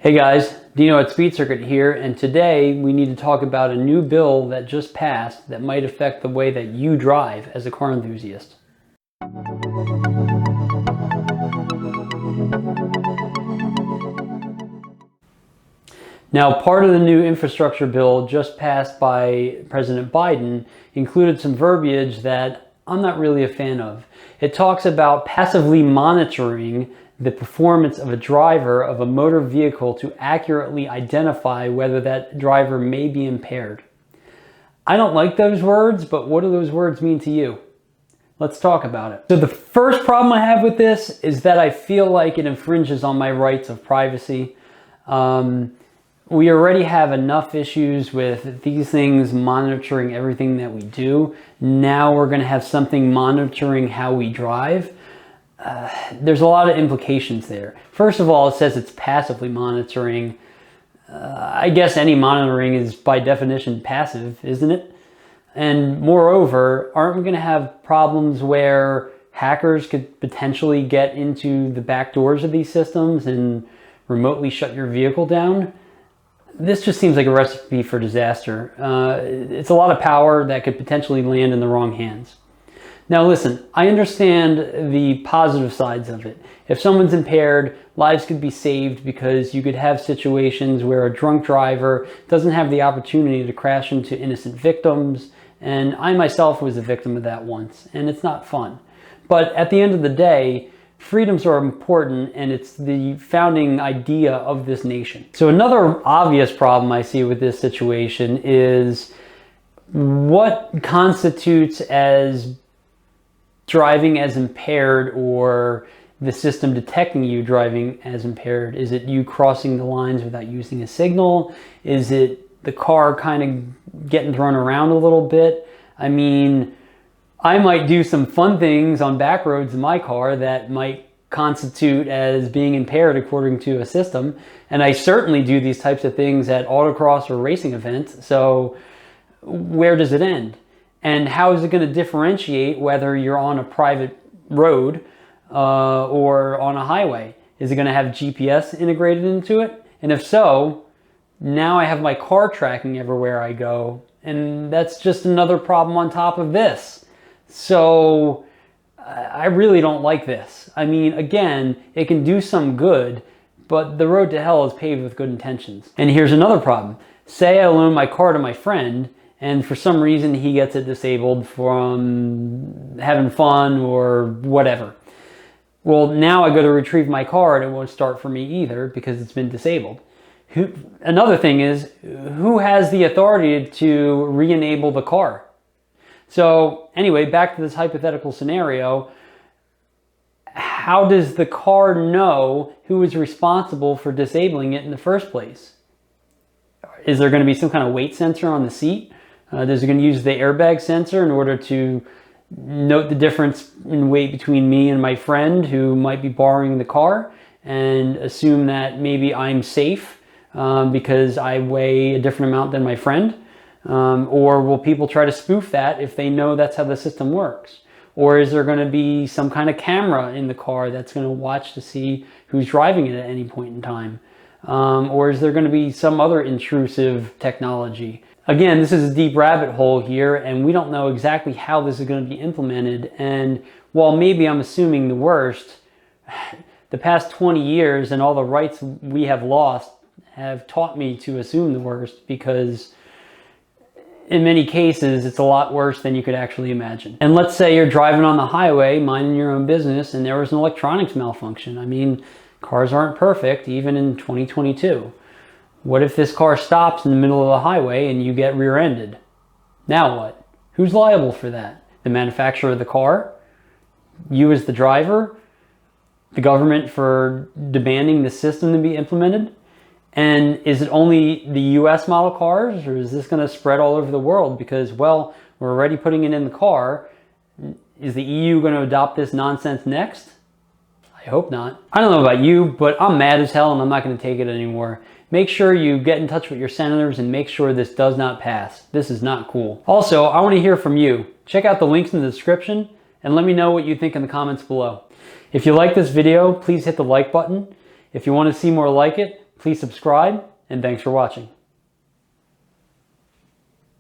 Hey guys, Dino at Speed Circuit here, and today we need to talk about a new bill that just passed that might affect the way that you drive as a car enthusiast. Now, part of the new infrastructure bill just passed by President Biden included some verbiage that I'm not really a fan of. It talks about passively monitoring the performance of a driver of a motor vehicle to accurately identify whether that driver may be impaired. I don't like those words, but what do those words mean to you? Let's talk about it. So the first problem I have with this is that I feel like it infringes on my rights of privacy. We already have enough issues with these things monitoring everything that we do. Now we're going to have something monitoring how we drive. There's a lot of implications there. First of all, it says it's passively monitoring. I guess any monitoring is by definition passive, isn't it? And moreover, aren't we going to have problems where hackers could potentially get into the back doors of these systems and remotely shut your vehicle down? This just seems like a recipe for disaster. It's a lot of power that could potentially land in the wrong hands. Now listen, I understand the positive sides of it. If someone's impaired, lives could be saved because you could have situations where a drunk driver doesn't have the opportunity to crash into innocent victims, and I myself was a victim of that once, and it's not fun. But at the end of the day, freedoms are important, and it's the founding idea of this nation. So another obvious problem I see with this situation is what constitutes as driving as impaired, or the system detecting you driving as impaired. Is it you crossing the lines without using a signal? Is it the car kind of getting thrown around a little bit? I mean, I might do some fun things on back roads in my car that might constitute as being impaired according to a system. And I certainly do these types of things at autocross or racing events. So where does it end? And how is it going to differentiate whether you're on a private road or on a highway? Is it going to have GPS integrated into it? And if so, now I have my car tracking everywhere I go. And that's just another problem on top of this. So I really don't like this. I mean, again, it can do some good, but the road to hell is paved with good intentions. And here's another problem. Say I loan my car to my friend, and for some reason he gets it disabled from having fun or whatever. Well, now I go to retrieve my car and it won't start for me either because it's been disabled. Another thing is, who has the authority to re-enable the car? So anyway, back to this hypothetical scenario. How does the car know who is responsible for disabling it in the first place? Is there going to be some kind of weight sensor on the seat? Is it going to use the airbag sensor in order to note the difference in weight between me and my friend who might be borrowing the car and assume that maybe I'm safe because I weigh a different amount than my friend? Or will people try to spoof that if they know that's how the system works? Or is there going to be some kind of camera in the car that's going to watch to see who's driving it at any point in time? Or is there going to be some other intrusive technology? Again, this is a deep rabbit hole here, and we don't know exactly how this is going to be implemented. And while maybe I'm assuming the worst, the past 20 years and all the rights we have lost have taught me to assume the worst, because in many cases, it's a lot worse than you could actually imagine. And let's say you're driving on the highway, minding your own business, and there was an electronics malfunction. I mean, cars aren't perfect, even in 2022. What if this car stops in the middle of the highway and you get rear-ended? Now what? Who's liable for that? The manufacturer of the car? You as the driver? The government for demanding the system to be implemented? And is it only the US model cars, or is this going to spread all over the world? Because, well, we're already putting it in the car. Is the EU going to adopt this nonsense next? I hope not. I don't know about you, but I'm mad as hell and I'm not going to take it anymore. Make sure you get in touch with your senators and make sure this does not pass. This is not cool. Also, I want to hear from you. Check out the links in the description and let me know what you think in the comments below. If you like this video, please hit the like button. If you want to see more like it, Please subscribe, and thanks for watching.